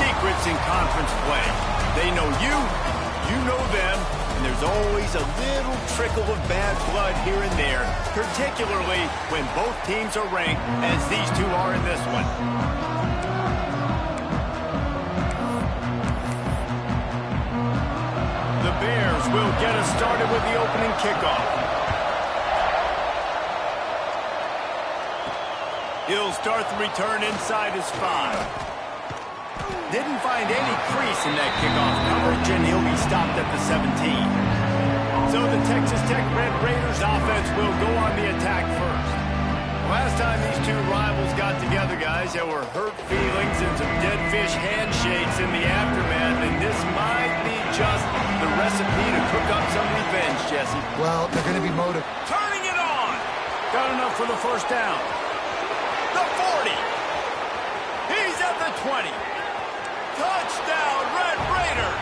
secrets in conference play. They know you, you know them, and there's always a little trickle of bad blood here and there, particularly when both teams are ranked, as these two are in this one. The Bears will get us started with the opening kickoff. He'll start the return inside his 5. Didn't find any crease in that kickoff coverage, and he'll be stopped at the 17. So the Texas Tech Red Raiders offense will go on the attack first. Last time these two rivals got together, guys, there were hurt feelings and some dead fish handshakes in the aftermath, and this might be just the recipe to cook up some revenge, Jesse. Well, they're going to be motivated. Turning it on! Got enough for the first down. The 40. He's at the 20. Touchdown, Red Raiders!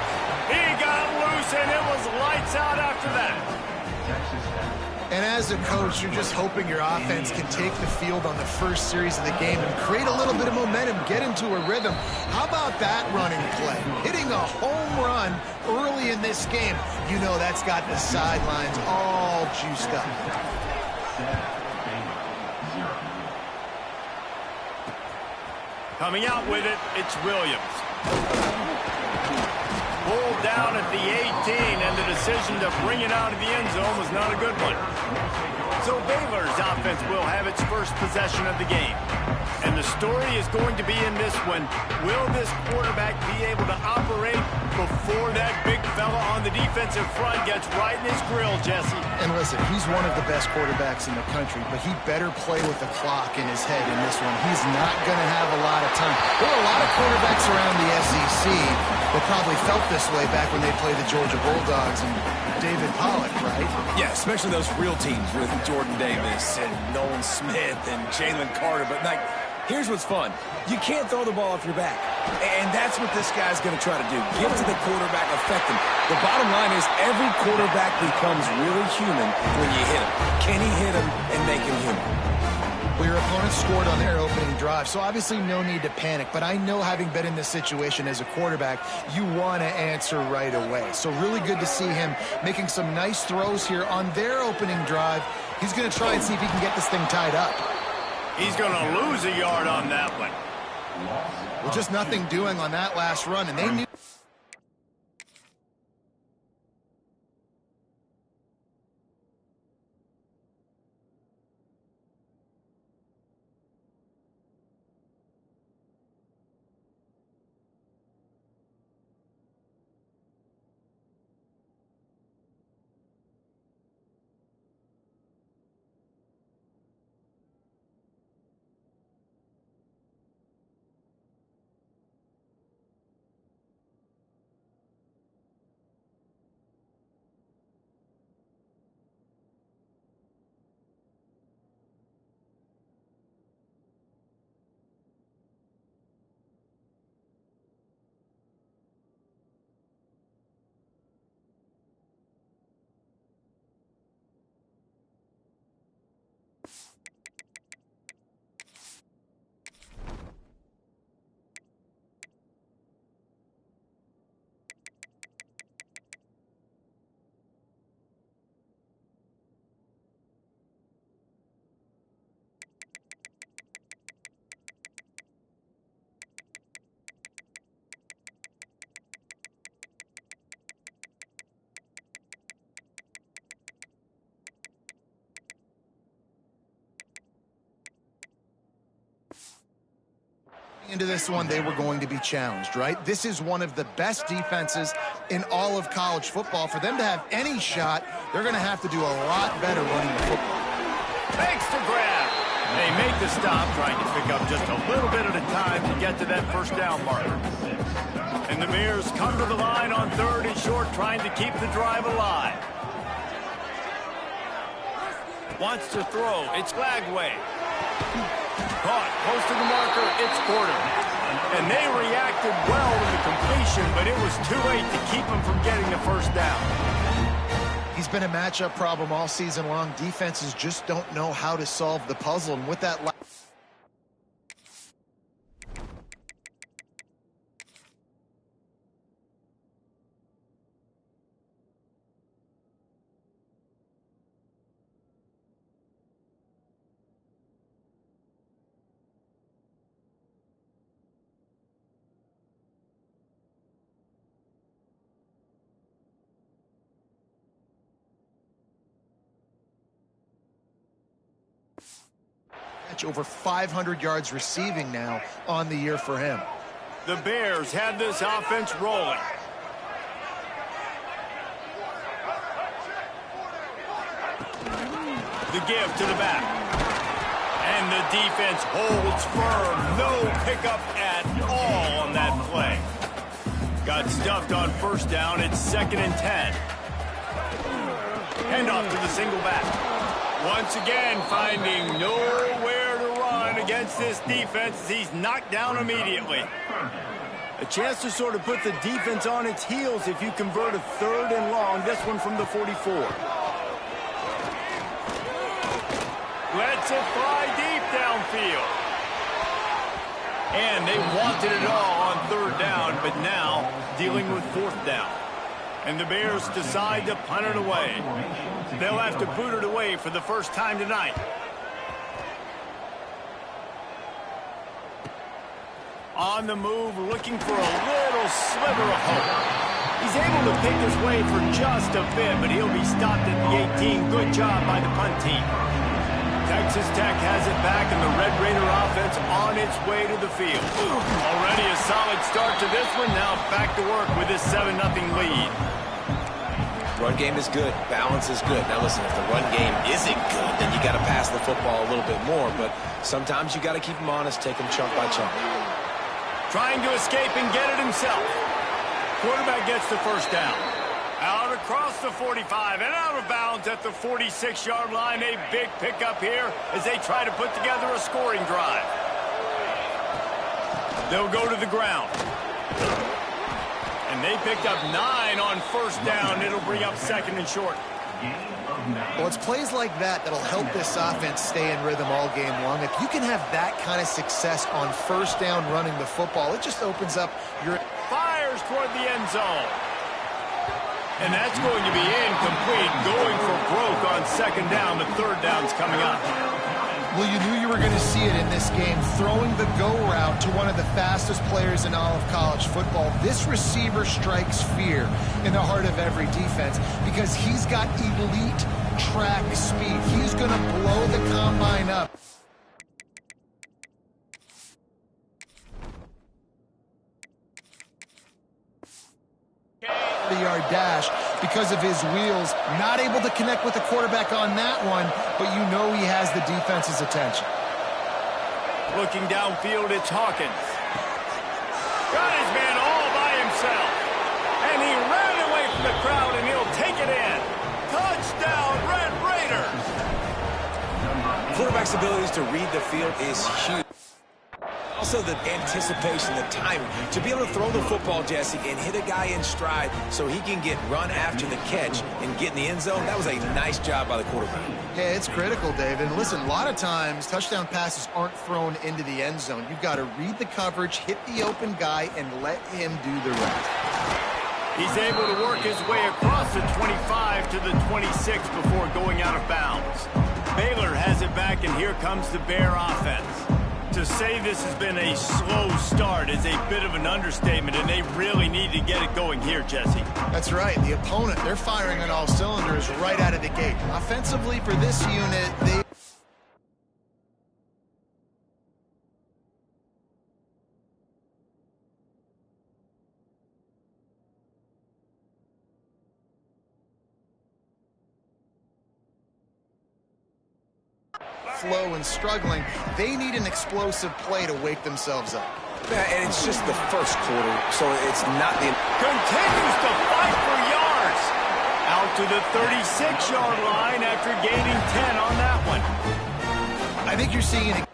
He got loose, and it was lights out after that. And as a coach, you're just hoping your offense can take the field on the first series of the game and create a little bit of momentum, get into a rhythm. How about that running play? Hitting a home run early in this game. You know that's got the sidelines all juiced up. Coming out with it, it's Williams. Pulled down at the 18, and the decision to bring it out of the end zone was not a good one. So Baylor's offense will have its first possession of the game. And the story is going to be in this one. Will this quarterback be able to operate before that big fella on the defensive front gets right in his grill, Jesse? And listen, he's one of the best quarterbacks in the country, but he better play with the clock in his head in this one. He's not going to have a lot of time. There are a lot of quarterbacks around the SEC that probably felt this way back when they played the Georgia Bulldogs and David Pollock, right? Yeah, especially those real teams with Jordan Davis and Nolan Smith and Jalen Carter. But, like, here's what's fun. You can't throw the ball off your back. And that's what this guy's going to try to do. Get to the quarterback, affect him. The bottom line is every quarterback becomes really human when you hit him. Can he hit him and make him human? Well, your opponent scored on their opening drive, so obviously no need to panic. But I know, having been in this situation as a quarterback, you want to answer right away. So really good to see him making some nice throws here on their opening drive. He's going to try and see if he can get this thing tied up. He's going to lose a yard on that one. Well, just nothing doing on that last run, and they knew. Into this one, they were going to be challenged, right? This is one of the best defenses in all of college football. For them to have any shot, they're going to have to do a lot better running the football. Thanks to grab. They make the stop, trying to pick up just a little bit at a time to get to that first down marker. And the Bears come to the line on 3rd and short, trying to keep the drive alive. Wants to throw. It's Glagway. Caught close to the marker. It's Porter. And they reacted well to the completion, but it was too late to keep them from getting the first down. He's been a matchup problem all season long. Defenses just don't know how to solve the puzzle. And with that... catch. Over 500 yards receiving now on the year for him. The Bears have this offense rolling. The give to the back. And the defense holds firm. No pickup at all on that play. Got stuffed on first down. It's 2nd and 10. Handoff to the single back. Once again, finding nowhere to run against this defense. He's knocked down immediately. A chance to sort of put the defense on its heels if you convert a 3rd and long. This one from the 44. Lets it fly deep downfield. And they wanted it all on 3rd down, but now dealing with 4th down. And the Bears decide to punt it away. They'll have to boot it away for the first time tonight. On the move, looking for a little sliver of hope. He's able to pick his way for just a bit, but he'll be stopped at the 18. Good job by the punt team. Texas Tech has it back, and the Red Raider offense on its way to the field. Already a solid start to this one. Now back to work with this 7-0 lead. Run game is good. Balance is good. Now listen, if the run game isn't good, then you got to pass the football a little bit more. But sometimes you got to keep them honest, take them chunk by chunk. Trying to escape and get it himself. Quarterback gets the first down. Out across the 45 and out of bounds at the 46-yard line. A big pickup here as they try to put together a scoring drive. They'll go to the ground. And they picked up 9 on first down. It'll bring up 2nd and short. Well, it's plays like that that'll help this offense stay in rhythm all game long. If you can have that kind of success on first down running the football, it just opens up your... Fires toward the end zone. And that's going to be incomplete. Going for broke on 2nd down. The 3rd down's coming up. Well, you knew you were going to see it in this game. Throwing the go route to one of the fastest players in all of college football. This receiver strikes fear in the heart of every defense because he's got elite track speed. He's going to blow the combine up. Yard dash because of his wheels. Not able to connect with the quarterback on that one, but you know he has the defense's attention. Looking downfield, it's Hawkins. Got his man all by himself. And he ran away from the crowd, and he'll take it in. Touchdown, Red Raiders! Quarterback's abilities to read the field is huge. Also the anticipation, the timing. To be able to throw the football, Jesse, and hit a guy in stride so he can get run after the catch and get in the end zone, that was a nice job by the quarterback. Yeah, it's critical, David. And listen, a lot of times touchdown passes aren't thrown into the end zone. You've got to read the coverage, hit the open guy, and let him do the rest. He's able to work his way across the 25 to the 26 before going out of bounds. Baylor has it back, and here comes the Bear offense. To say this has been a slow start is a bit of an understatement, and they really need to get it going here, Jesse. That's right. The opponent, they're firing on all cylinders right out of the gate. Offensively for this unit, they... flow and struggling, they need an explosive play to wake themselves up. Yeah, and it's just the first quarter, so it's not the... Continues to fight for yards. Out to the 36-yard line after gaining 10 on that one. I think you're seeing it.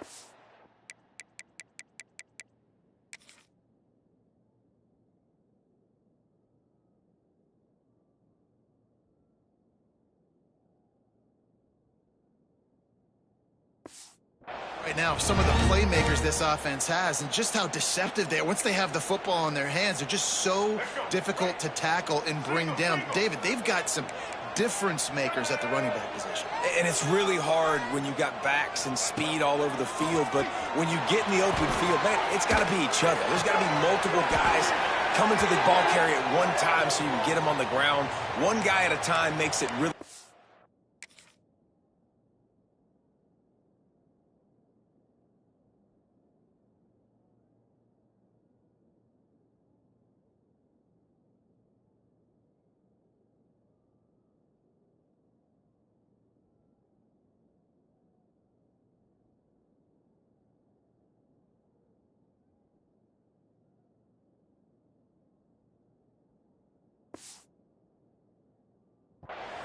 Right now, some of the playmakers this offense has and just how deceptive they are. Once they have the football in their hands, they're just so difficult to tackle and bring down. David, they've got some difference makers at the running back position. And it's really hard when you've got backs and speed all over the field, but when you get in the open field, man, it's got to be each other. There's got to be multiple guys coming to the ball carrier at one time so you can get them on the ground. One guy at a time makes it really...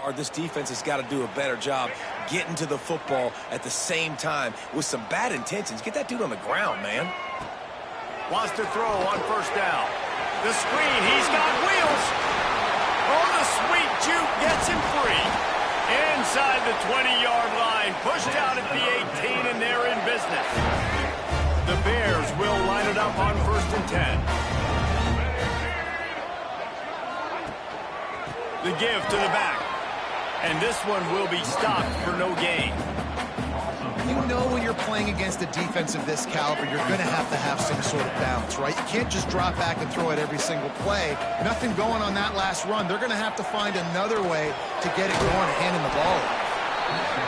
this defense has got to do a better job getting to the football at the same time with some bad intentions. Get that dude on the ground, man. Wants to throw on first down. The screen, he's got wheels. Oh, the sweet juke gets him free. Inside the 20-yard line, pushed out at the 18, and they're in business. The Bears will line it up on 1st and 10. The give to the back. And this one will be stopped for no gain. You know when you're playing against a defense of this caliber, you're going to have some sort of balance, right? You can't just drop back and throw it every single play. Nothing going on that last run. They're going to have to find another way to get it going and handing the ball.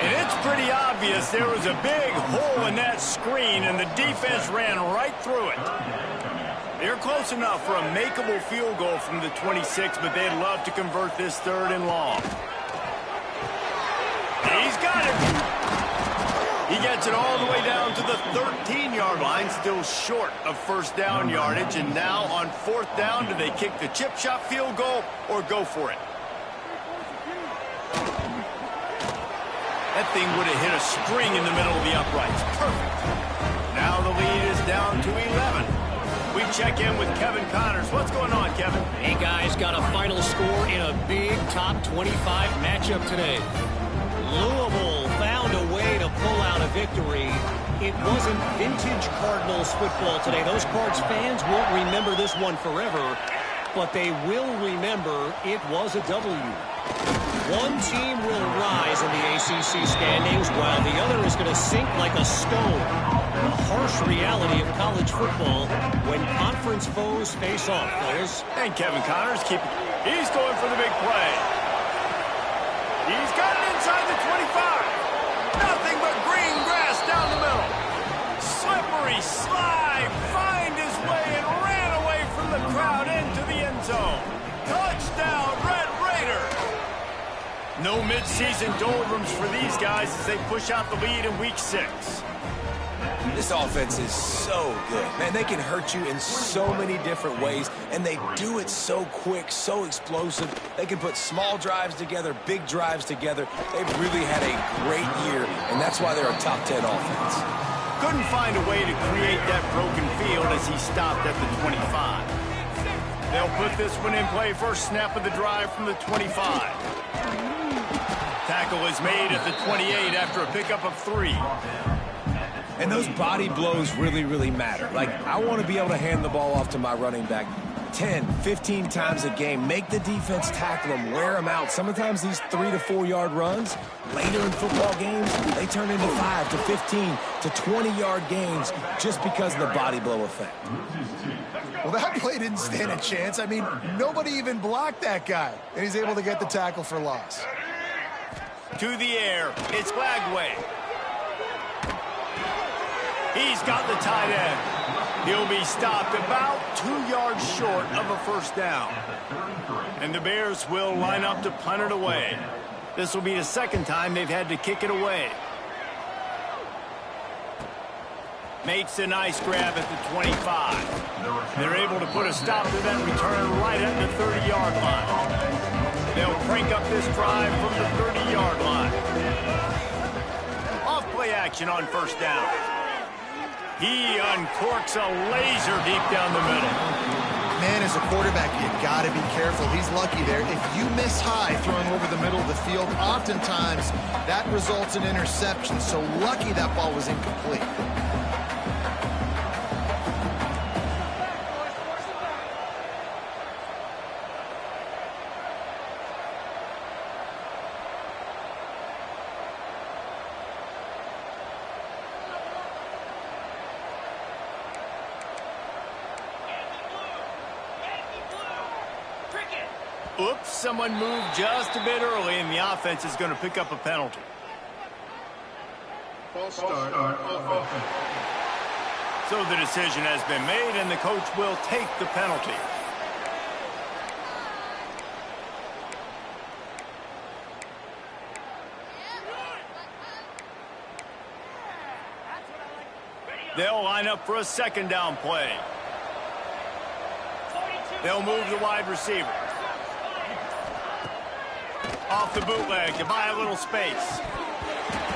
And it's pretty obvious there was a big hole in that screen, and the defense ran right through it. They're close enough for a makeable field goal from the 26, but they'd love to convert this 3rd and long. He's got it. He gets it all the way down to the 13-yard line, still short of 1st down yardage. And now on 4th down, do they kick the chip shot field goal or go for it? That thing would have hit a string in the middle of the uprights. Perfect. Now the lead is down to 11. We check in with Kevin Connors. What's going on, Kevin? Hey, guys, got a final score in a big top 25 matchup today. Louisville found a way to pull out a victory. It wasn't vintage Cardinals football today. Those Cards fans won't remember this one forever, but they will remember it was a W. One team will rise in the ACC standings while the other is going to sink like a stone. The harsh reality of college football when conference foes face off, fellas. And Kevin Connors he's going for the big play. He's got it inside the 25. Nothing but green grass down the middle. Slippery slide, find his way and ran away from the crowd into the end zone. Touchdown, Red Raider. No midseason doldrums for these guys as they push out the lead in Week 6. This offense is so good. Man, they can hurt you in so many different ways, and they do it so quick, so explosive. They can put small drives together, big drives together. They've really had a great year, and that's why they're a top 10 offense. Couldn't find a way to create that broken field as he stopped at the 25. They'll put this one in play first snap of the drive from the 25. Tackle is made at the 28 after a pickup of 3. And those body blows really, really matter. Like, I want to be able to hand the ball off to my running back 10, 15 times a game. Make the defense tackle them, wear them out. Sometimes these 3 to 4 yard runs, later in football games, they turn into 5 to 15 to 20-yard gains just because of the body blow effect. Well, that play didn't stand a chance. I mean, nobody even blocked that guy, and he's able to get the tackle for loss. To the air, it's Flagway. He's got the tight end. He'll be stopped about 2 yards short of a first down. And the Bears will line up to punt it away. This will be the second time they've had to kick it away. Makes a nice grab at the 25. They're able to put a stop to that return right at the 30-yard line. They'll crank up this drive from the 30-yard line. Off play action on first down. He uncorks a laser deep down the middle. Man, as a quarterback, you got to be careful. He's lucky there. If you miss high throwing over the middle of the field, oftentimes that results in interception. So lucky that ball was incomplete. Oops, someone moved just a bit early, and the offense is going to pick up a penalty. False start on offense. So the decision has been made, and the coach will take the penalty. They'll line up for a second down play. They'll move the wide receiver. Off the bootleg to buy a little space.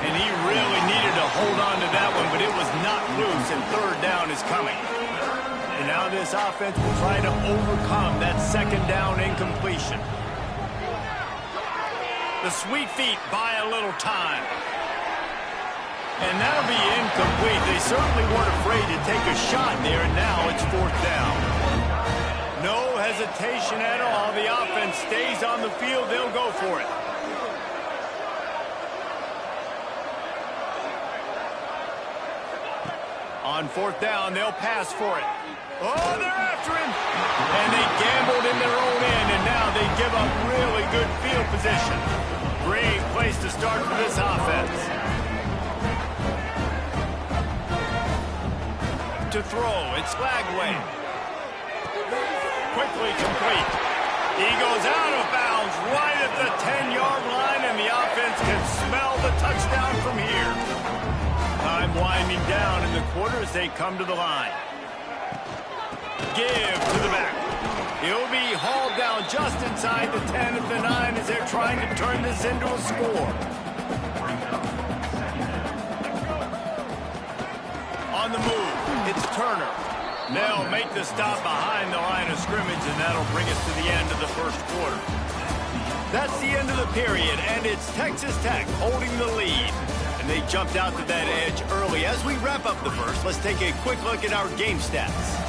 And he really needed to hold on to that one, but it was not loose, and third down is coming. And now this offense will try to overcome that second down incompletion. The sweet feet buy a little time. And that'll be incomplete. They certainly weren't afraid to take a shot there, and now it's fourth down. No hesitation at all. The offense stays on the field. They'll go for it. On fourth down, they'll pass for it. Oh, they're after him. And they gambled in their own end, and now they give up really good field position. Great place to start for this offense. To throw, it's Lagway. Quickly complete. He goes out of bounds right at the 10-yard line, and the offense can smell the touchdown from here. Time winding down in the quarter as they come to the line. Give to the back. He'll be hauled down just inside the 10 at the 9 as they're trying to turn this into a score. On the move, it's Turner. They'll make the stop behind the line of scrimmage, and that'll bring us to the end of the first quarter. That's the end of the period, and it's Texas Tech holding the lead. And they jumped out to that edge early. As we wrap up the first, let's take a quick look at our game stats.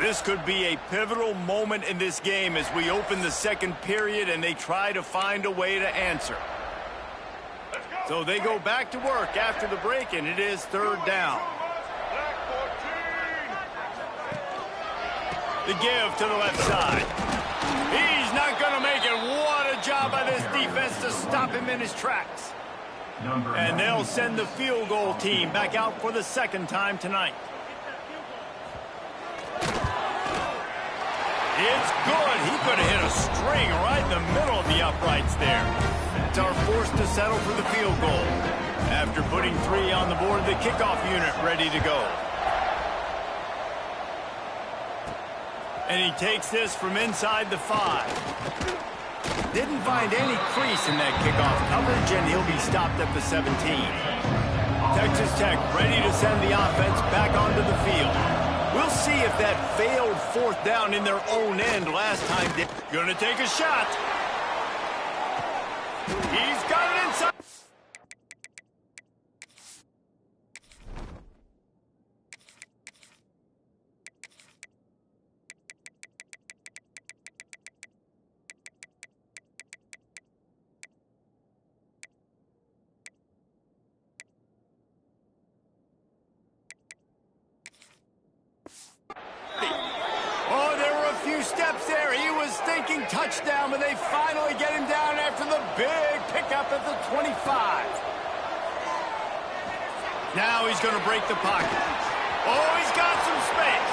This could be a pivotal moment in this game as we open the second period and they try to find a way to answer. So they go back to work after the break, and it is third down. The give to the left side. He's not going to make it. What a job by this defense to stop him in his tracks. And they'll send the field goal team back out for the second time tonight. It's good. He could have hit a string right in the middle of the uprights there. It's our force to settle for the field goal. After putting 3 on the board, the kickoff unit ready to go. And he takes this from inside the 5. Didn't find any crease in that kickoff coverage, and he'll be stopped at the 17. Texas Tech ready to send the offense back onto the field. We'll see if that failed fourth down in their own end last time. Gonna take a shot. He's got it inside. Oh, there were a few steps there. He was thinking touchdown, but they finally get him down after the big pickup at the 25. Now he's going to break the pocket. Oh, he's got some space.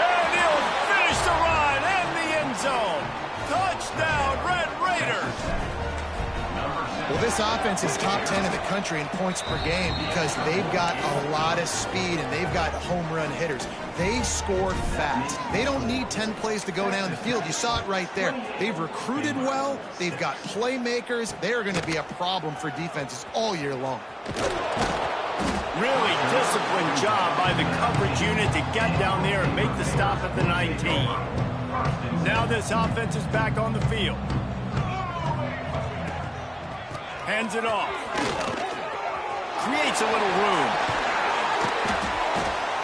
And he'll finish the run in the end zone. Touchdown, Red Raiders. Well, this offense is top 10 in the country in points per game because they've got a lot of speed and they've got home run hitters. They score fast. They don't need 10 plays to go down the field. You saw it right there. They've recruited well. They've got playmakers. They're going to be a problem for defenses all year long. Really disciplined job by the coverage unit to get down there and make the stop at the 19. Now this offense is back on the field. Hands it off. Creates a little room.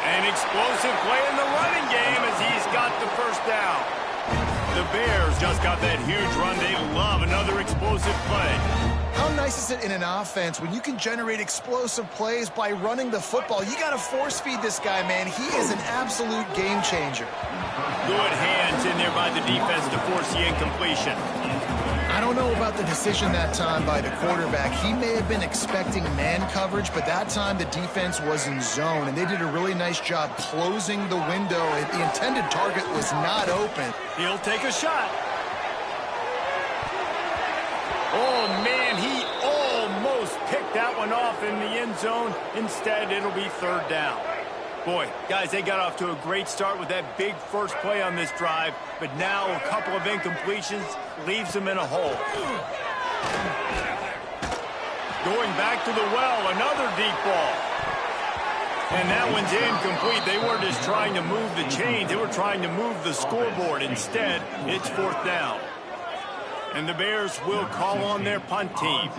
An explosive play in the running game as he's got the first down. The Bears just got that huge run. They love another explosive play. How nice is it in an offense when you can generate explosive plays by running the football? You got to force feed this guy, man. He is an absolute game changer. Good hands in there by the defense to force the incompletion. I don't know about the decision that time by the quarterback. He may have been expecting man coverage, but that time the defense was in zone, and they did a really nice job closing the window. The intended target was not open. He'll take a shot. Oh, man, he almost picked that one off in the end zone. Instead, it'll be third down. Boy, guys, they got off to a great start with that big first play on this drive, but now a couple of incompletions leaves them in a hole. Going back to the well, another deep ball. And that one's incomplete. They weren't just trying to move the chains. They were trying to move the scoreboard. Instead, it's 4th down. And the Bears will call on their punt team.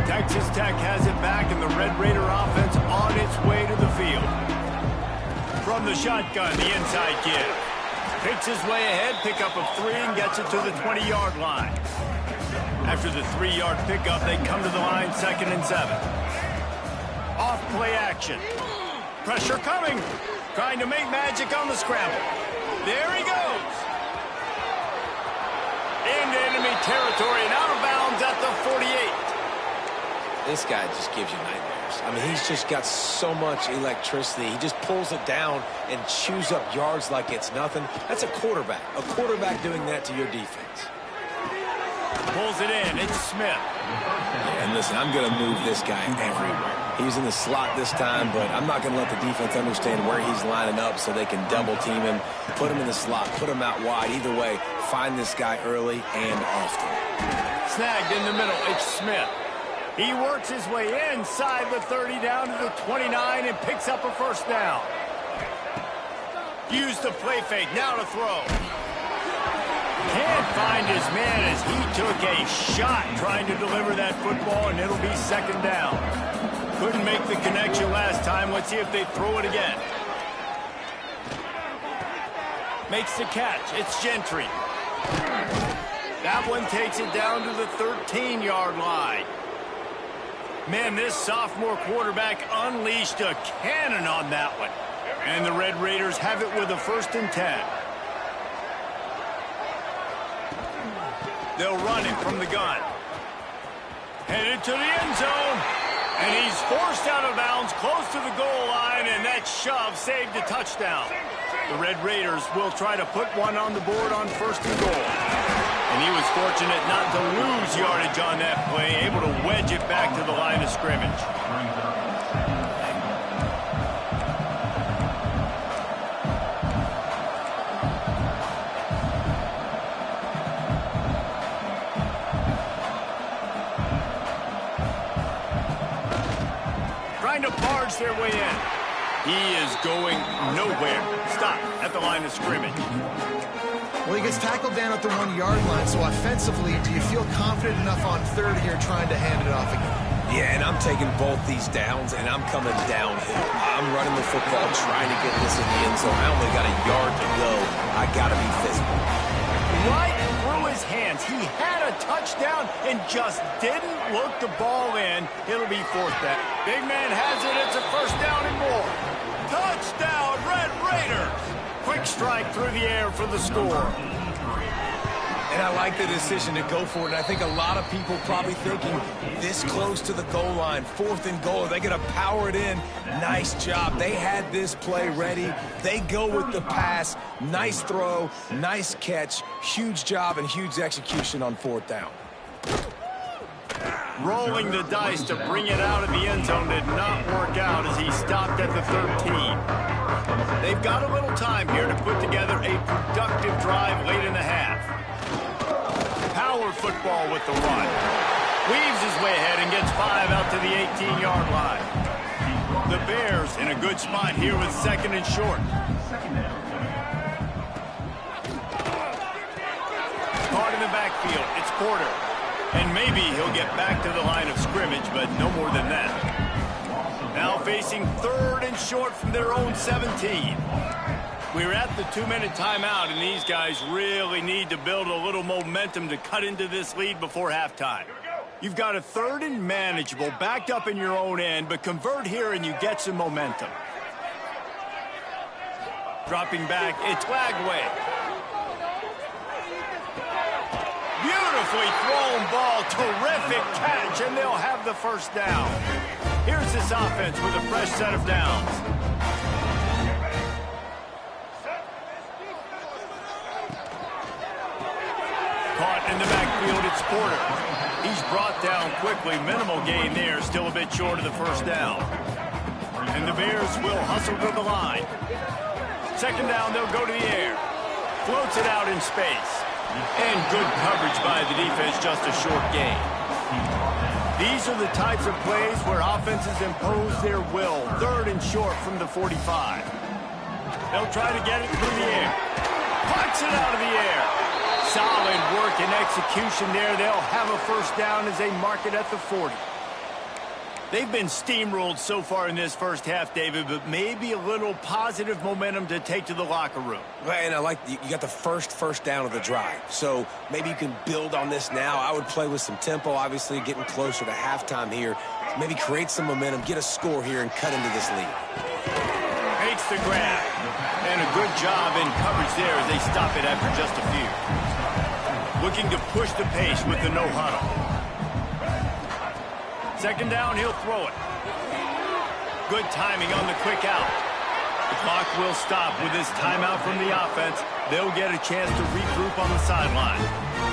Texas Tech has it back, and the Red Raider offense on its way to the field. From the shotgun, the inside give. Picks his way ahead, pick up of 3, and gets it to the 20-yard line. After the 3-yard pickup, they come to the line 2nd and 7. Off play action. Pressure coming. Trying to make magic on the scramble. There he goes. Into enemy territory and out of bounds at the 48. This guy just gives you nightmares. I mean, he's just got so much electricity. He just pulls it down and chews up yards like it's nothing. That's a quarterback. A quarterback doing that to your defense. Pulls it in. It's Smith. Yeah, and listen, I'm going to move this guy everywhere. He's in the slot this time, but I'm not going to let the defense understand where he's lining up so they can double team him, put him in the slot, put him out wide. Either way, find this guy early and often. Snagged in the middle. It's Smith. He works his way inside the 30 down to the 29 and picks up a 1st down. Used the play fake. Now to throw. Can't find his man as he took a shot trying to deliver that football, and it'll be 2nd down. Couldn't make the connection last time. Let's see if they throw it again. Makes the catch. It's Gentry. That one takes it down to the 13-yard line. Man, this sophomore quarterback unleashed a cannon on that one. And the Red Raiders have it with a 1st and 10. They'll run it from the gun. Headed to the end zone. And he's forced out of bounds close to the goal line, and that shove saved a touchdown. The Red Raiders will try to put one on the board on 1st and goal. And he was fortunate not to lose yardage on that play, able to wedge it back to the line of scrimmage. Trying to barge their way in. He is going nowhere. Stop at the line of scrimmage. Well, he gets tackled down at the 1-yard line, so offensively, do you feel confident enough on 3rd here trying to hand it off again? Yeah, and I'm taking both these downs, and I'm coming downhill. I'm running the football, trying to get this in the end zone. I only got a yard to go. I got to be physical. Right through his hands. He had a touchdown and just didn't look the ball in. It'll be 4th down. Big man has it. It's a 1st down and more. Touchdown, Red Raiders. Quick strike through the air for the score. And I like the decision to go for it. And I think a lot of people probably thinking this close to the goal line, 4th and goal, are they going to power it in? Nice job. They had this play ready. They go with the pass. Nice throw, nice catch, huge job and huge execution on 4th down. Rolling the dice to bring it out of the end zone did not work out as he stopped at the 13. They've got a little time here to put together a productive drive late in the half. Power football with the run. Weaves his way ahead and gets 5 out to the 18-yard line. The Bears in a good spot here with 2nd and short. Caught in the backfield. It's Porter. And maybe he'll get back to the line of scrimmage, but no more than that. Now facing 3rd and short from their own 17. We're at the 2-minute timeout, and these guys really need to build a little momentum to cut into this lead before halftime. You've got a 3rd and manageable, backed up in your own end, but convert here and you get some momentum. Dropping back, it's Lagway. Beautifully thrown ball, terrific catch, and they'll have the 1st down. Here's this offense with a fresh set of downs. caught in the backfield. It's Porter. He's brought down quickly. Minimal gain there. Still a bit short of the first down. And the Bears will hustle to the line. Second down, they'll go to the air. Floats it out in space. And good coverage by the defense, just a short gain. These are the types of plays where offenses impose their will. Third and short from the 45. They'll try to get it through the air. Punts it out of the air. Solid work and execution there. They'll have a first down as they mark it at the 40. They've been steamrolled so far in this first half, David, but maybe a little positive momentum to take to the locker room. And I like you got the first down of the drive, so maybe you can build on this now. I would play with some tempo, obviously getting closer to halftime here. Maybe create some momentum, get a score here, and cut into this lead. Makes the grab. And a good job in coverage there as they stop it after just a few. Looking to push the pace with the no huddle. Second down, he'll throw it. Good timing on the quick out. The clock will stop with this timeout from the offense. They'll get a chance to regroup on the sideline.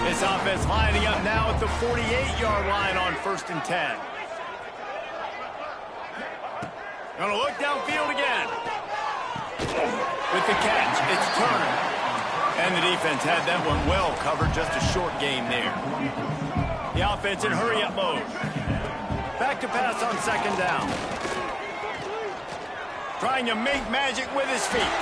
This offense lining up now at the 48-yard line on 1st and 10. Gonna look downfield again. With the catch, it's Turner. And the defense had that one well covered, just a short game there. The offense in hurry-up mode. Back to pass on second down. Trying to make magic with his feet.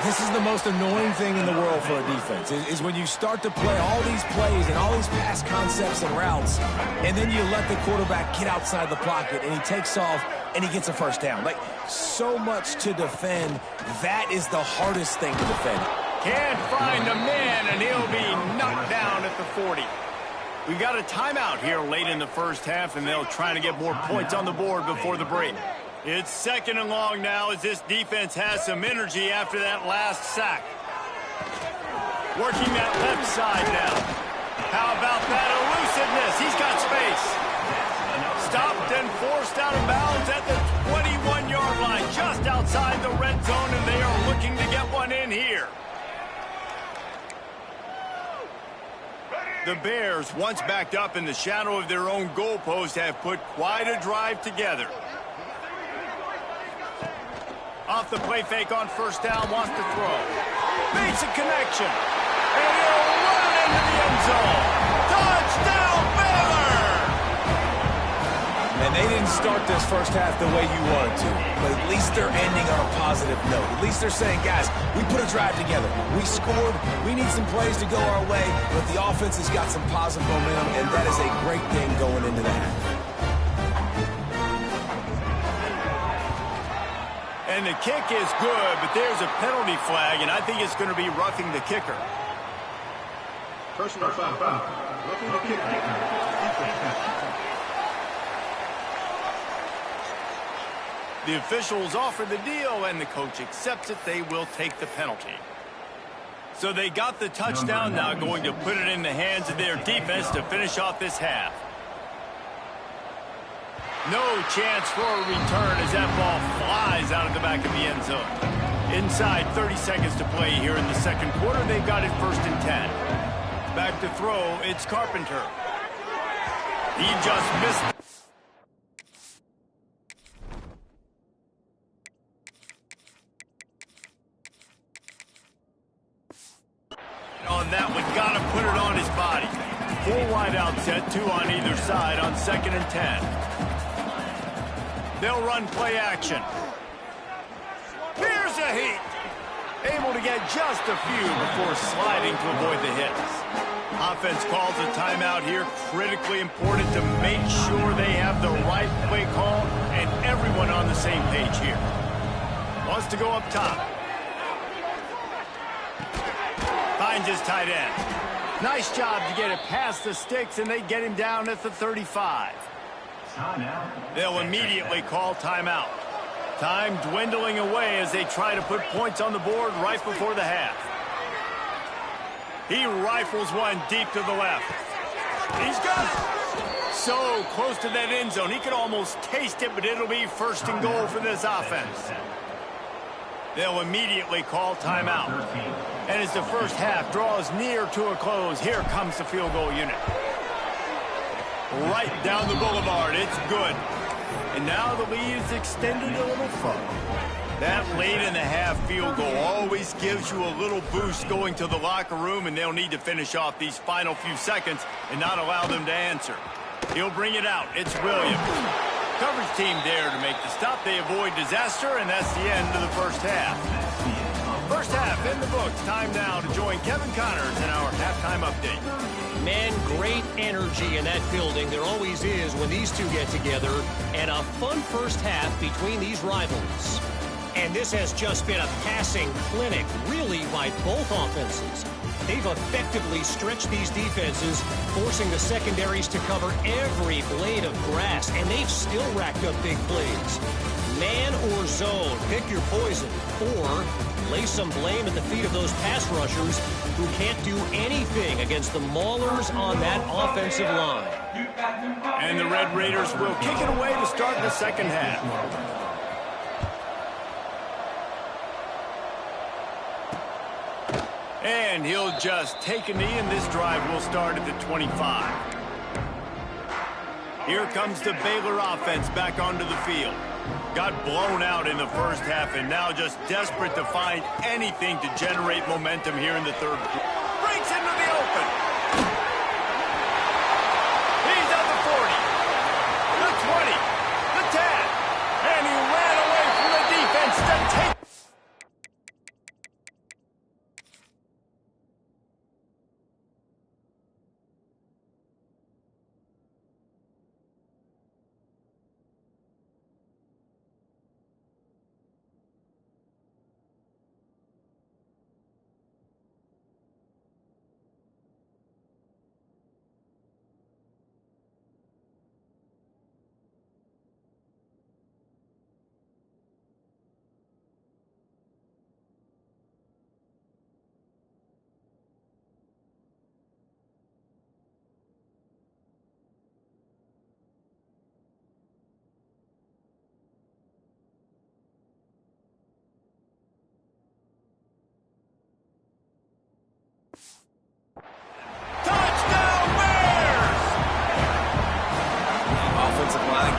This is the most annoying thing in the world for a defense, is when you start to play all these plays and all these pass concepts and routes, and then you let the quarterback get outside the pocket, and he takes off, and he gets a first down. Like, so much to defend. That is the hardest thing to defend. Can't find the man, and he'll be knocked down at the 40. We got a timeout here late in the first half, and they'll try to get more points on the board before the break. It's second and long now as this defense has some energy after that last sack. Working that left side now. How about that elusiveness? He's got space. Stopped and forced out of bounds at the 21-yard line, just outside the red zone, and they are looking to get one in here. The Bears, once backed up in the shadow of their own goalpost, have put quite a drive together. Off the play fake on first down, wants to throw. Makes a connection. And he'll run into the end zone. Touchdown, Baylor! And they didn't start this first half the way you wanted to, but at least they're ending on a positive note. At least they're saying, guys, we put a drive together. We scored. We need some plays to go our way, but the offense has got some positive momentum, and that is a great thing going into the half. And the kick is good, but there's a penalty flag, and I think it's going to be roughing the kicker. Personal foul. Roughing the kicker. The officials offer the deal, and the coach accepts it. They will take the penalty. So they got the touchdown, now going to put it in the hands of their defense to finish off this half. No chance for a return as that ball flies out of the back of the end zone. Inside 30 seconds to play here in the second quarter. They've got it 1st and 10. Back to throw, it's Carpenter. He just missed. On that one, gotta put it on his body. 4 wide out set, 2 on either side on 2nd and 10. They'll run play action. Here's a heat. Able to get just a few before sliding to avoid the hits. Offense calls a timeout here. Critically important to make sure they have the right play call and everyone on the same page here. Wants to go up top. Finds his tight end. Nice job to get it past the sticks, and they get him down at the 35. They'll immediately call timeout. Time dwindling away as they try to put points on the board right before the half. He rifles one deep to the left. He's got it. So close to that end zone. He could almost taste it, but it'll be 1st and goal for this offense. they'll immediately call timeout. And as the first half draws near to a close, here comes the field goal unit. Right down the boulevard, it's good. And now the lead is extended a little further. That late-in-the-half field goal always gives you a little boost going to the locker room, and they'll need to finish off these final few seconds and not allow them to answer. He'll bring it out. It's Williams. Coverage team there to make the stop. They avoid disaster, and that's the end of the first half. First half in the books. Time now to join Kevin Connors in our halftime update. Man, great energy in that building. There always is when these two get together. And a fun first half between these rivals. And this has just been a passing clinic, really, by both offenses. They've effectively stretched these defenses, forcing the secondaries to cover every blade of grass, and they've still racked up big plays. Man or zone, pick your poison, or lay some blame at the feet of those pass rushers who can't do anything against the maulers on that offensive line. And the Red Raiders will kick it away to start the second half. And he'll just take a knee, and this drive will start at the 25. Here comes the Baylor offense back onto the field. Got blown out in the first half, and now just desperate to find anything to generate momentum here in the third. Breaks into the open. He's at the 40, the 20, the 10, and he ran away from the defense to take.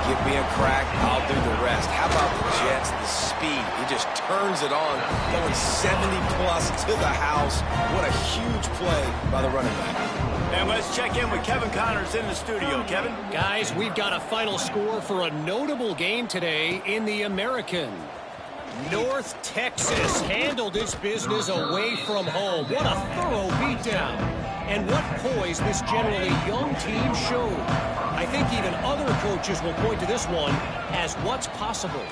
Give me a crack, I'll do the rest. How about the Jets, the speed? He just turns it on, going 70-plus to the house. What a huge play by the running back. And let's check in with Kevin Connors in the studio. Kevin? Guys, we've got a final score for a notable game today in the American. North Texas handled its business away from home. What a thorough beatdown. And what poise this generally young team showed. I think even other coaches will point to this one as what's possible.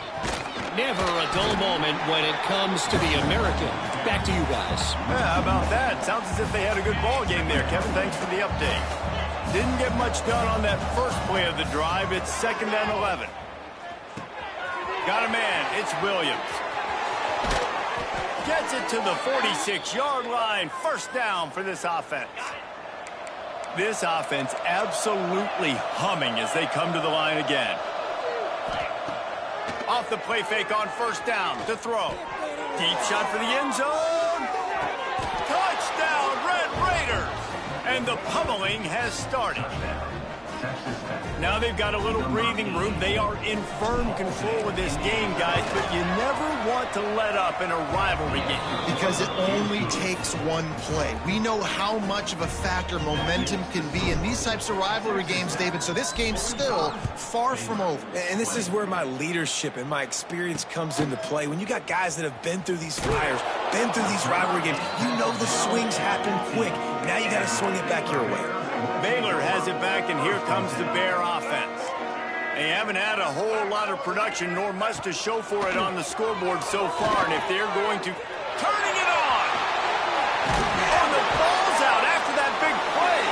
Never a dull moment when it comes to the American. Back to you guys. Yeah, how about that? Sounds as if they had a good ball game there, Kevin. Thanks for the update. Didn't get much done on that first play of the drive. It's 2nd and 11. Got a man. It's Williams. Gets it to the 46-yard line. First down for this offense. This offense absolutely humming as they come to the line again. Off the play fake on first down to throw. Deep shot for the end zone. Touchdown, Red Raiders. And the pummeling has started. Now they've got a little breathing room. They are in firm control of this game, guys, but you never want to let up in a rivalry game. Because it only takes one play. We know how much of a factor momentum can be in these types of rivalry games, David, so this game's still far from over. And this is where my leadership and my experience comes into play. When you got guys that have been through these fires, been through these rivalry games, you know the swings happen quick. Now you got to swing it back your way. Baylor has it back, and here comes the Bear offense. They haven't had a whole lot of production, nor much to show for it on the scoreboard so far, and if they're going to... Turning it on! And the ball's out after that big play.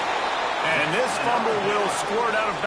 And this fumble will squirt out of...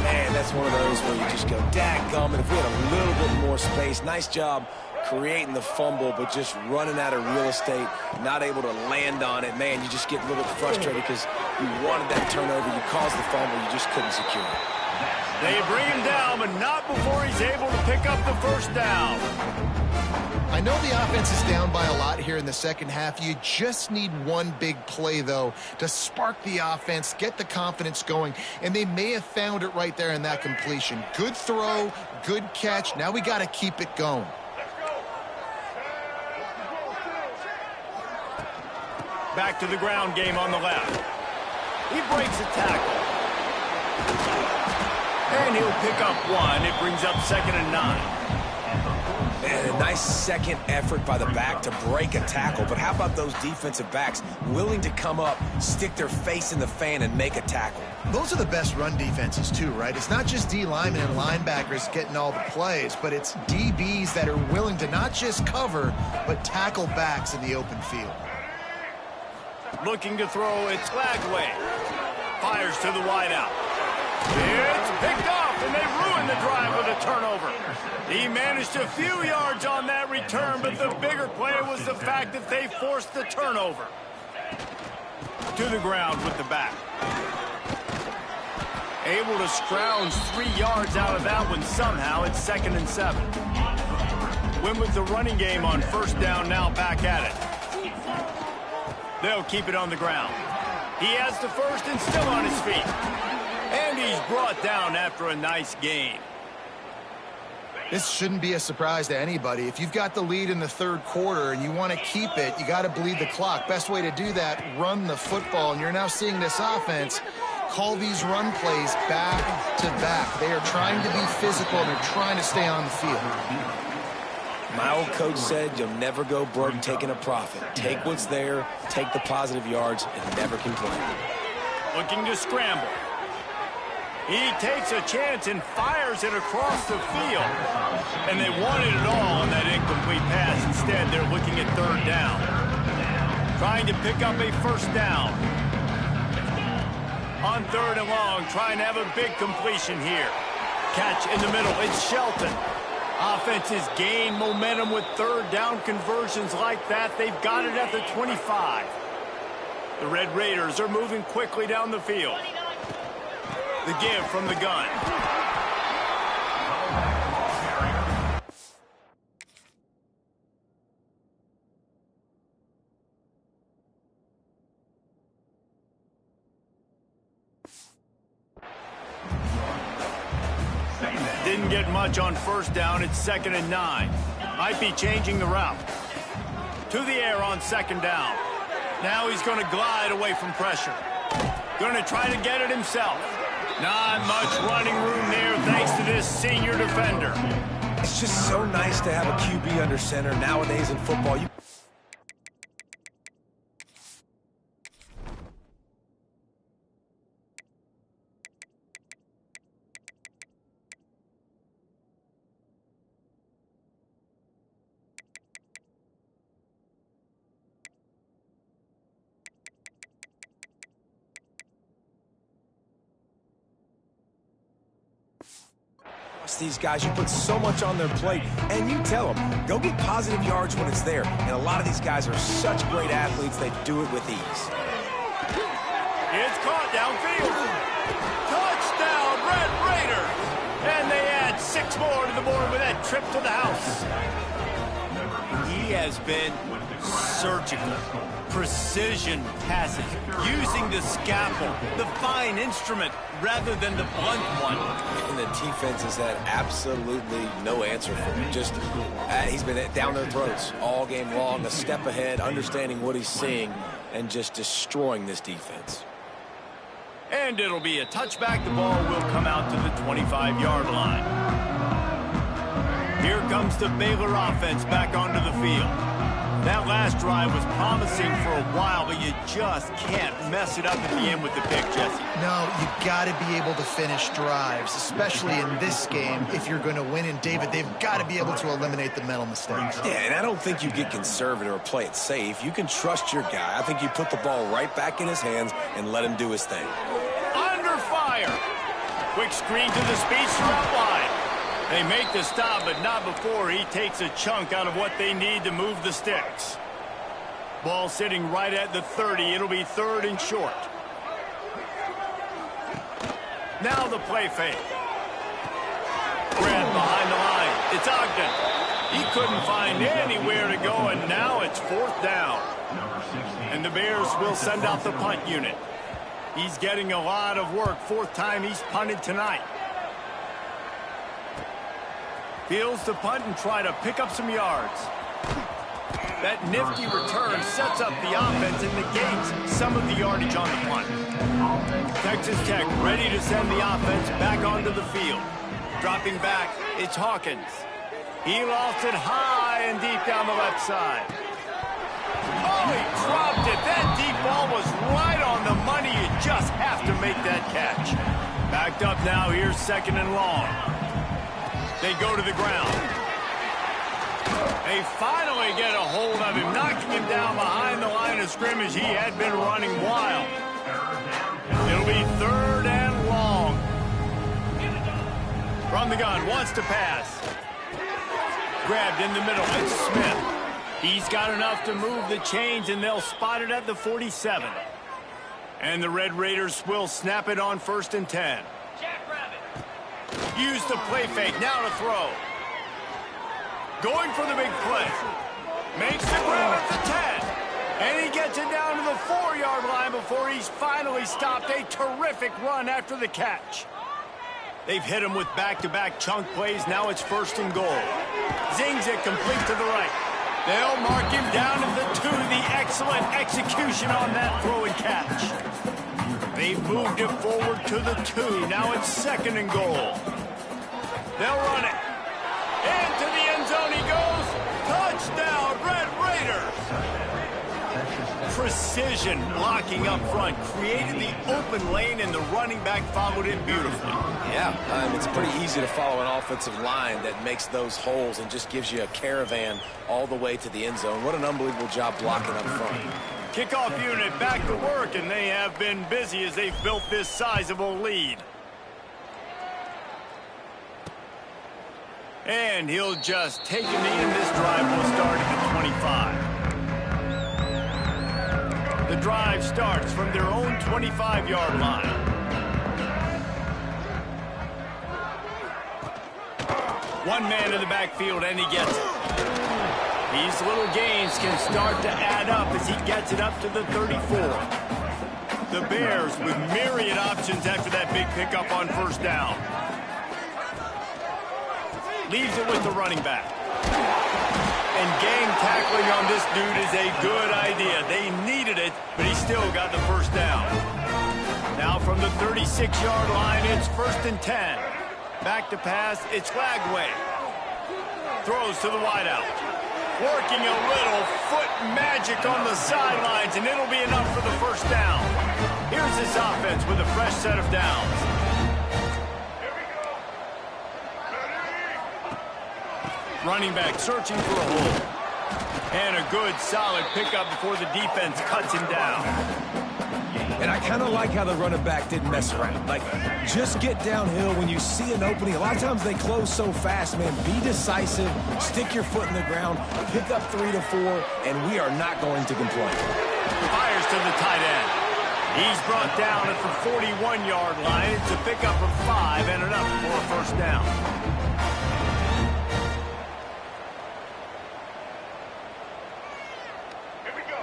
Man, that's one of those where you just go, dadgum, and if we had a little bit more space, nice job creating the fumble, but just running out of real estate, not able to land on it. Man, you just get a little bit frustrated because you wanted that turnover. You caused the fumble. You just couldn't secure it. They bring him down, but not before he's able to pick up the first down. I know the offense is down by a lot here in the second half. You just need one big play, though, to spark the offense, get the confidence going, and they may have found it right there in that completion. Good throw, good catch. Now we got to keep it going. Back to the ground game on the left. He breaks a tackle. And he'll pick up one. It brings up 2nd and 9. And a nice second effort by the back to break a tackle. But how about those defensive backs willing to come up, stick their face in the fan, and make a tackle? Those are the best run defenses, too, right? It's not just D linemen and linebackers getting all the plays, but it's DBs that are willing to not just cover, but tackle backs in the open field. Looking to throw, it's Lagway. Fires to the wideout. It's picked off, and they ruin the drive with a turnover. He managed a few yards on that return, but the bigger play was the fact that they forced the turnover. To the ground with the back. Able to scrounge 3 yards out of that one somehow. It's 2nd and 7. Win with the running game on first down, now back at it. They'll keep it on the ground. He has the first and still on his feet. And he's brought down after a nice gain. This shouldn't be a surprise to anybody. If you've got the lead in the third quarter and you want to keep it, you got to bleed the clock. Best way to do that, run the football. And you're now seeing this offense call these run plays back to back. They are trying to be physical, and they're trying to stay on the field. My old coach said you'll never go broke taking a profit. Take what's there, take the positive yards, and never complain. Looking to scramble. He takes a chance and fires it across the field. And they wanted it all on that incomplete pass. Instead, they're looking at 3rd down. Trying to pick up a first down. On 3rd and long, trying to have a big completion here. Catch in the middle. It's Shelton. Offenses gain momentum with 3rd down conversions like that. They've got it at the 25. The Red Raiders are moving quickly down the field. The give from the gun. Didn't get much on first down. It's 2nd and 9. Might be changing the route. To the air on 2nd down. Now he's going to glide away from pressure. Going to try to get it himself. Not much running room there thanks to this senior defender. It's just so nice to have a QB under center nowadays in football. These guys, you put so much on their plate, and you tell them, go get positive yards when it's there. And a lot of these guys are such great athletes, they do it with ease. It's caught downfield. Touchdown, Red Raiders! And they add 6 more to the board with that trip to the house. He has been surgical. Precision passes, using the scalpel, the fine instrument, rather than the blunt one. And the defense has had absolutely no answer for him. Just, he's been down their throats all game long, a step ahead, understanding what he's seeing, and just destroying this defense. And it'll be a touchback. The ball will come out to the 25-yard line. Here comes the Baylor offense back onto the field. That last drive was promising for a while, but you just can't mess it up at the end with the pick, Jesse. No, you got to be able to finish drives, especially in this game. If you're going to win, and David, they've got to be able to eliminate the mental mistakes. Yeah, and I don't think you get conservative or play it safe. You can trust your guy. I think you put the ball right back in his hands and let him do his thing. On Quick screen to the speedster out wide. They make the stop, but not before he takes a chunk out of what they need to move the sticks. Ball sitting right at the 30. It'll be 3rd and short. Now the play fake. Grab behind the line. It's Ogden. He couldn't find anywhere to go, and now it's 4th down. And the Bears will send out the punt unit. He's getting a lot of work. 4th time he's punted tonight. Fields the punt and try to pick up some yards. That nifty return sets up the offense and negates some of the yardage on the punt. Texas Tech ready to send the offense back onto the field. Dropping back, it's Hawkins. He lost it high and deep down the left side. Oh, he dropped it. That deep ball was right on the money. You just have to make that catch. Backed up now. Here's 2nd and long. They go to the ground. They finally get a hold of him, knocking him down behind the line of scrimmage. He had been running wild. It'll be 3rd and long. From the gun, wants to pass. Grabbed in the middle. It's Smith. He's got enough to move the chains, and they'll spot it at the 47. And the Red Raiders will snap it on 1st and 10. Use the play fake. Now to throw. Going for the big play. Makes the grab at the 10. And he gets it down to the 4-yard line before he's finally stopped. A terrific run after the catch. They've hit him with back-to-back chunk plays. Now it's 1st and goal. Zings it complete to the right. They'll mark him down at the 2. The excellent execution on that throw and catch. They've moved it forward to the 2. Now it's 2nd and goal. They'll run it. Into the end zone he goes. Touchdown, Red Raiders. Precision blocking up front created the open lane, and the running back followed it beautifully. Yeah, it's pretty easy to follow an offensive line that makes those holes and just gives you a caravan all the way to the end zone. What an unbelievable job blocking up front. Kickoff unit back to work, and they have been busy as they've built this sizable lead. And he'll just take a knee, and this drive will start at the 25. The drive starts from their own 25-yard line. One man in the backfield, and he gets it. These little gains can start to add up as he gets it up to the 34. The Bears with myriad options after that big pickup on 1st down. Leaves it with the running back. And gang tackling on this dude is a good idea. They needed it, but he still got the 1st down. Now from the 36-yard line, it's 1st and 10. Back to pass, it's Lagway. Throws to the wideout. Working a little foot magic on the sidelines, and it'll be enough for the 1st down. Here's this offense with a fresh set of downs. Running back searching for a hole. And a good, solid pickup before the defense cuts him down. And I kind of like how the running back didn't mess around. Like, just get downhill when you see an opening. A lot of times they close so fast, man. Be decisive, stick your foot in the ground, pick up 3 to 4, and we are not going to complain. Fires to the tight end. He's brought down at the 41-yard line. It's a pickup of 5 and enough for a 1st down.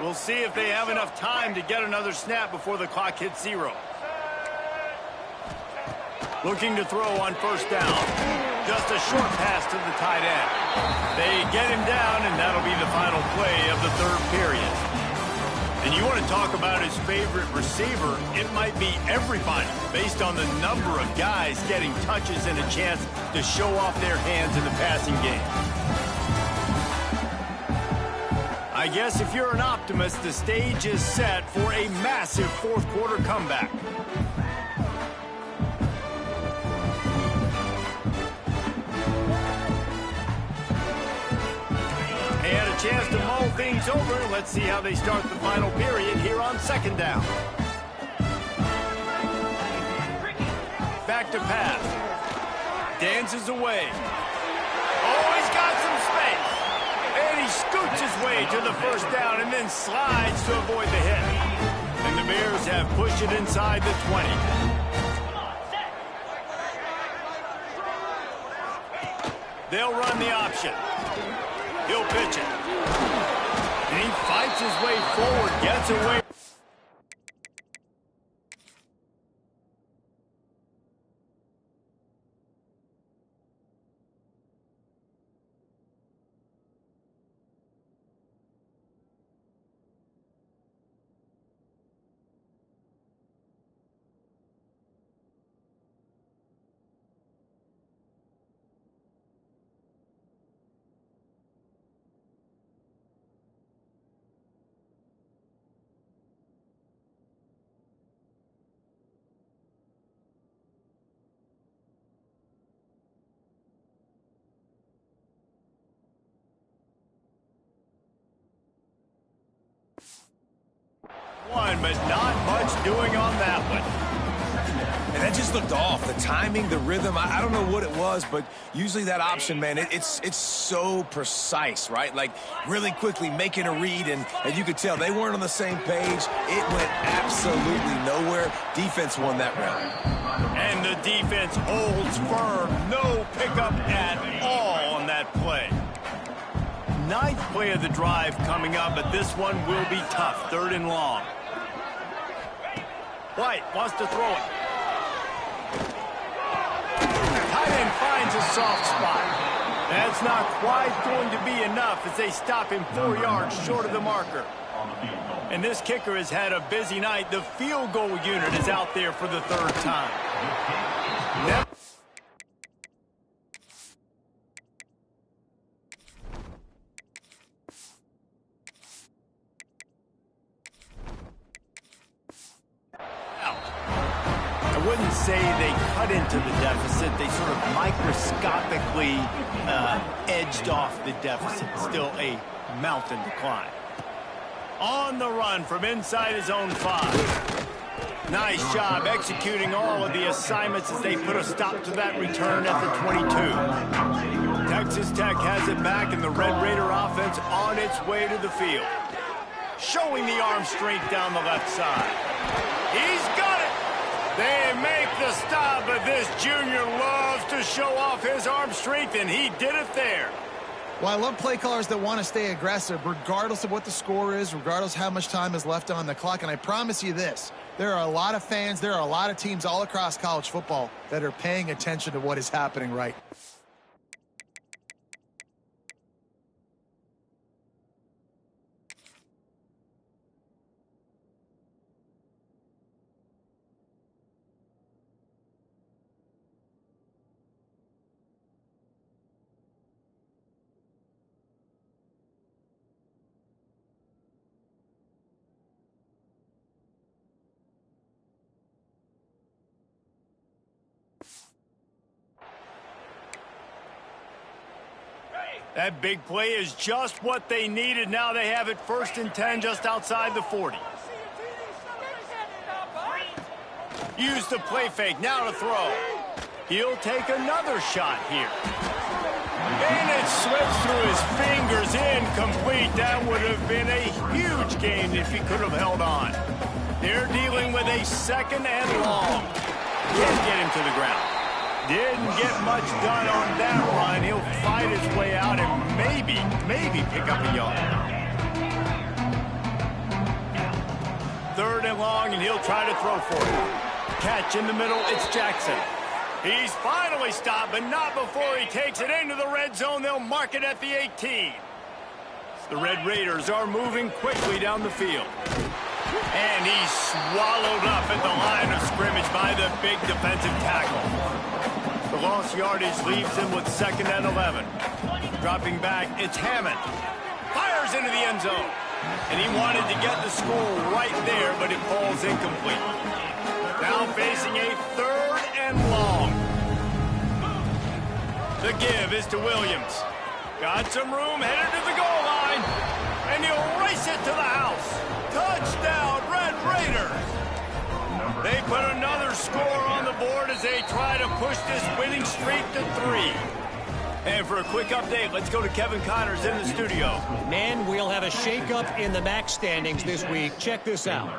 We'll see if they have enough time to get another snap before the clock hits 0. Looking to throw on 1st down. Just a short pass to the tight end. They get him down, and that'll be the final play of the 3rd period. And you want to talk about his favorite receiver, it might be everybody, based on the number of guys getting touches and a chance to show off their hands in the passing game. I guess if you're an optimist, the stage is set for a massive 4th quarter comeback. And a chance to mull things over. Let's see how they start the final period here on 2nd down. Back to pass. Dances away. Oh, he's got some space. And he scoots his way to the first down and then slides to avoid the hit. And the Bears have pushed it inside the 20. They'll run the option. He'll pitch it. And he fights his way forward, gets away. But not much doing on that one. And that just looked off. The timing, the rhythm, I don't know what it was, but usually that option, man, it's so precise, right? Like really quickly making a read, and you could tell they weren't on the same page. It went absolutely nowhere. Defense won that round. And the defense holds firm. No pickup at all on that play. Ninth play of the drive coming up, but this one will be tough. 3rd and long. White wants to throw it. Tight end finds a soft spot. That's not quite going to be enough as they stop him 4 yards short of the marker. And this kicker has had a busy night. The field goal unit is out there for the 3rd time. I wouldn't say they cut into the deficit. They sort of microscopically edged off the deficit. Still a mountain to climb. On the run from inside his own 5. Nice job executing all of the assignments as they put a stop to that return at the 22. Texas Tech has it back, and the Red Raider offense on its way to the field. Showing the arm strength down the left side. He's got it! They make the stop, but this junior loves to show off his arm strength, and he did it there. Well, I love play callers that want to stay aggressive, regardless of what the score is, regardless how much time is left on the clock. And I promise you this, there are a lot of fans, there are a lot of teams all across college football that are paying attention to what is happening right now. That big play is just what they needed. Now they have it 1st and 10 just outside the 40. Use the play fake. Now to throw. He'll take another shot here. And it slips through his fingers, incomplete. That would have been a huge gain if he could have held on. They're dealing with a 2nd and long. Can't get him to the ground. Didn't get much done on that run. He'll fight his way out and maybe pick up a yard. 3rd and long, and he'll try to throw for it. Catch in the middle, it's Jackson. He's finally stopped, but not before he takes it into the red zone. They'll mark it at the 18. The Red Raiders are moving quickly down the field. And he's swallowed up at the line of scrimmage by the big defensive tackle. The lost yardage leaves him with 2nd and 11. Dropping back, it's Hammond. Fires into the end zone. And he wanted to get the score right there, but it falls incomplete. Now facing a 3rd and long. The give is to Williams. Got some room, headed to the goal line. And he'll race it to the house. Touchdown, Red Raiders. They put another score on the board as they try to push this winning streak to 3. And for a quick update, let's go to Kevin Connors in the studio. Man, we'll have a shakeup in the MAC standings this week. Check this out.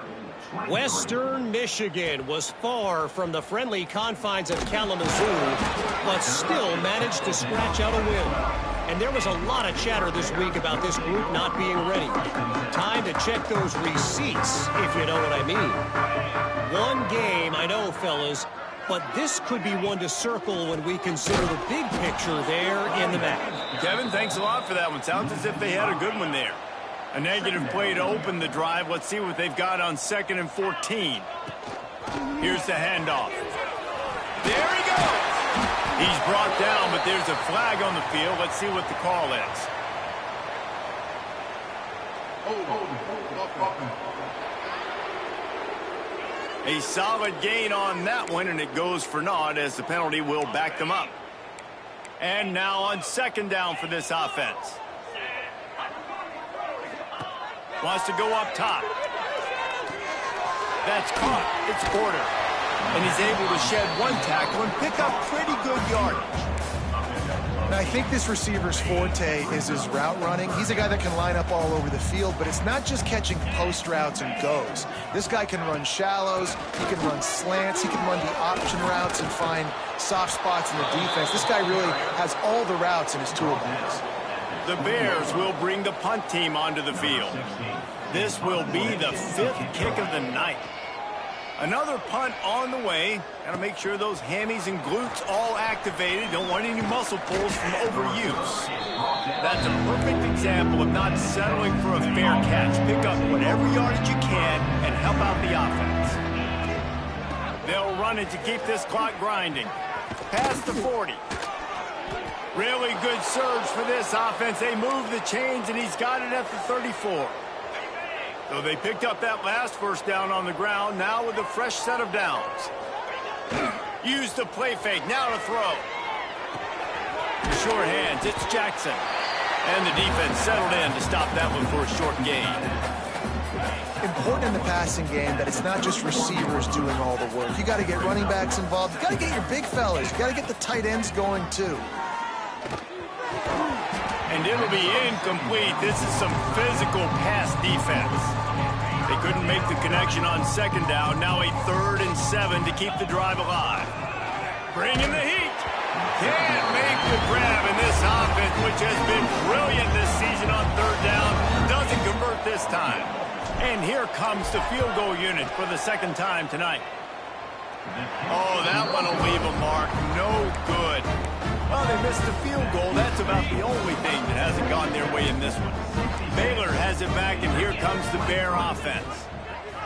Western Michigan was far from the friendly confines of Kalamazoo, but still managed to scratch out a win. And there was a lot of chatter this week about this group not being ready. Time to check those receipts, if you know what I mean. One game, I know, fellas, but this could be one to circle when we consider the big picture there in the MAC. Kevin, thanks a lot for that one. Sounds as if they had a good one there. A negative play to open the drive. Let's see what they've got on 2nd and 14. Here's the handoff. There he goes. He's brought down, but there's a flag on the field. Let's see what the call is. A solid gain on that one, and it goes for naught as the penalty will back them up. And now on 2nd down for this offense. Wants to go up top. That's caught. It's Porter. And he's able to shed one tackle and pick up pretty good yardage. Now, I think this receiver's forte is his route running. He's a guy that can line up all over the field, but it's not just catching post routes and goes. This guy can run shallows, he can run slants, he can run the option routes and find soft spots in the defense. This guy really has all the routes in his toolbox. The Bears will bring the punt team onto the field. This will be the 5th kick of the night. Another punt on the way. Got to make sure those hammies and glutes all activated. Don't want any muscle pulls from overuse. That's a perfect example of not settling for a fair catch. Pick up whatever yardage you can and help out the offense. They'll run it to keep this clock grinding. Past the 40. Really good surge for this offense. They move the chains, and he's got it at the 34. So they picked up that last first down on the ground, now with a fresh set of downs. Use the play fake, now to throw. Sure hands, it's Jackson. And the defense settled in to stop that one for a short gain. Important in the passing game that it's not just receivers doing all the work. You got to get running backs involved. You got to get your big fellas. You got to get the tight ends going, too. And it'll be incomplete. This is some physical pass defense. They couldn't make the connection on 2nd down. Now a 3rd and 7 to keep the drive alive. Bringing the heat. Can't make the grab in this offense, which has been brilliant this season on 3rd down. Doesn't convert this time. And here comes the field goal unit for the 2nd time tonight. Oh, that one will leave a mark. No good. Well, they missed the field goal. That's about the only thing that hasn't gone their way in this one. Baylor has it back, and here comes the Bear offense.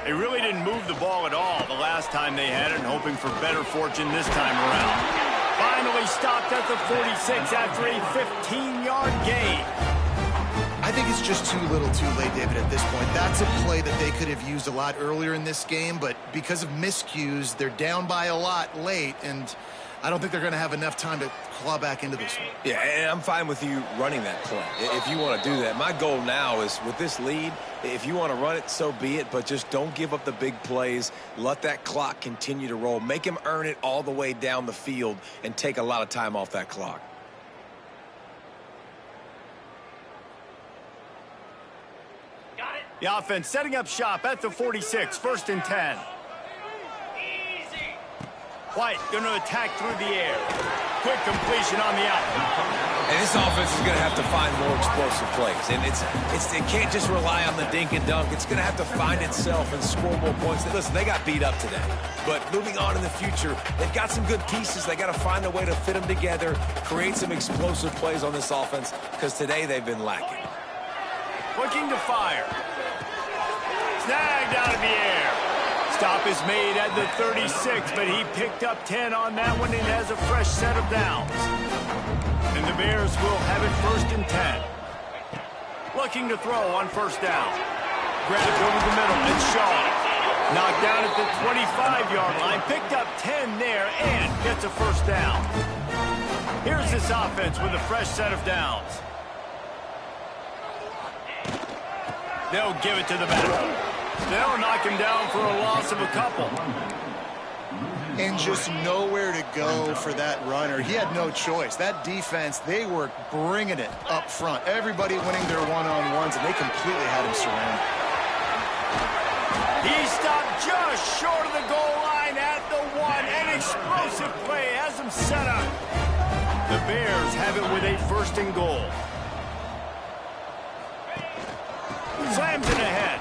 They really didn't move the ball at all the last time they had it, and hoping for better fortune this time around. Finally stopped at the 46 after a 15-yard gain. I think it's just too little too late, David, at this point. That's a play that they could have used a lot earlier in this game, but because of miscues, they're down by a lot late, and I don't think they're going to have enough time to claw back into this one. Yeah, and I'm fine with you running that play if you want to do that. My goal now is with this lead, if you want to run it, so be it, but just don't give up the big plays. Let that clock continue to roll. Make him earn it all the way down the field and take a lot of time off that clock. The offense setting up shop at the 46, 1st and 10. White going to attack through the air. Quick completion on the out. And this offense is going to have to find more explosive plays. And it can't just rely on the dink and dunk. It's going to have to find itself and score more points. Listen, they got beat up today. But moving on in the future, they've got some good pieces. They got to find a way to fit them together, create some explosive plays on this offense, because today they've been lacking. Looking to fire. Snagged out of the air. Stop is made at the 36, but he picked up 10 on that one and has a fresh set of downs. And the Bears will have it 1st and 10. Looking to throw on 1st down. Grabbed over the middle, it's Shaw. Knocked down at the 25-yard line, picked up 10 there and gets a 1st down. Here's this offense with a fresh set of downs. They'll give it to the back. They'll knock him down for a loss of a couple. And just nowhere to go for that runner. He had no choice. That defense, they were bringing it up front. Everybody winning their one-on-ones, and they completely had him surrounded. He stopped just short of the goal line at the 1. An explosive play has him set up. The Bears have it with a 1st and goal. Slams it ahead.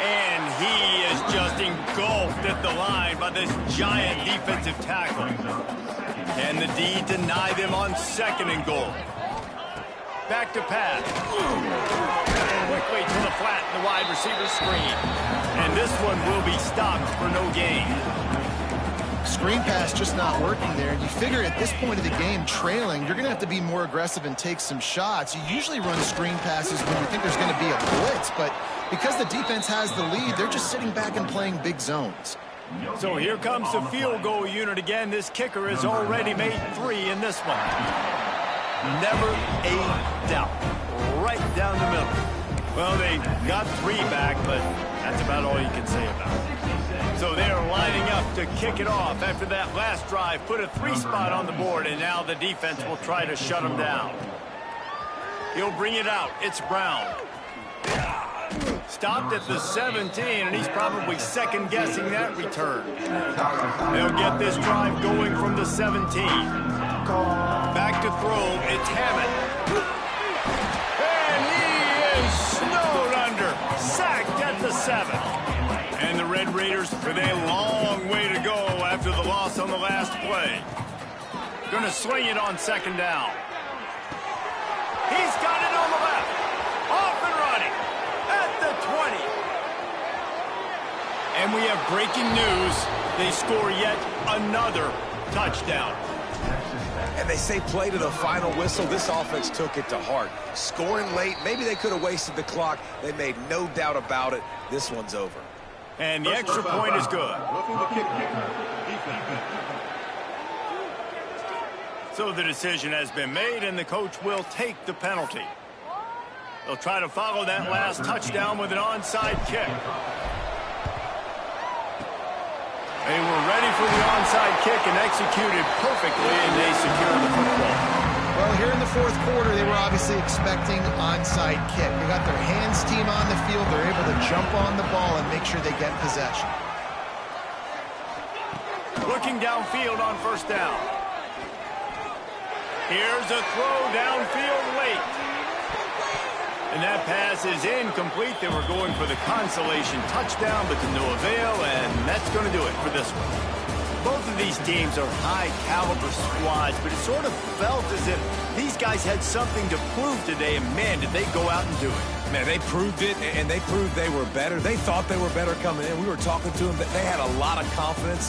And he is just engulfed at the line by this giant defensive tackle. Can the D deny them on 2nd and goal? Back to pass. Quickly to the flat in the wide receiver screen. And this one will be stopped for no gain. Screen pass just not working there. And you figure at this point of the game, trailing, you're going to have to be more aggressive and take some shots. You usually run screen passes when you think there's going to be a blitz, but because the defense has the lead, they're just sitting back and playing big zones. So here comes the field goal unit again. This kicker has already made 3 in this one. Never a doubt. Right down the middle. Well, they got 3 back, but that's about all you can say about it. So they're lining up to kick it off after that last drive. Put a 3 spot on the board, and now the defense will try to shut them down. He'll bring it out. It's Brown. Stopped at the 17, and he's probably second-guessing that return. They'll get this drive going from the 17. Back to throw. It's Hammond. And he is snowed under. Sacked at the 7. And the Red Raiders with a long way to go after the loss on the last play. Going to swing it on 2nd down. He's got it on the left. Off and running at the 20. And we have breaking news. They score yet another touchdown. And they say play to the final whistle. This offense took it to heart. Scoring late, maybe they could have wasted the clock. They made no doubt about it. This one's over. And the extra point is good. Looking to kick defense. So the decision has been made, and the coach will take the penalty. They'll try to follow that last touchdown with an onside kick. They were ready for the onside kick and executed perfectly, and they secured the football. Well, here in the 4th quarter, they were obviously expecting onside kick. They got their hands team on the field. They're able to jump on the ball and make sure they get possession. Looking downfield on 1st down. Here's a throw downfield late. And that pass is incomplete. They were going for the consolation touchdown, but to no avail, and that's going to do it for this one. Both of these teams are high-caliber squads, but it sort of felt as if these guys had something to prove today, and man, did they go out and do it. Man, they proved it, and they proved they were better. They thought they were better coming in. We were talking to them. They had a lot of confidence.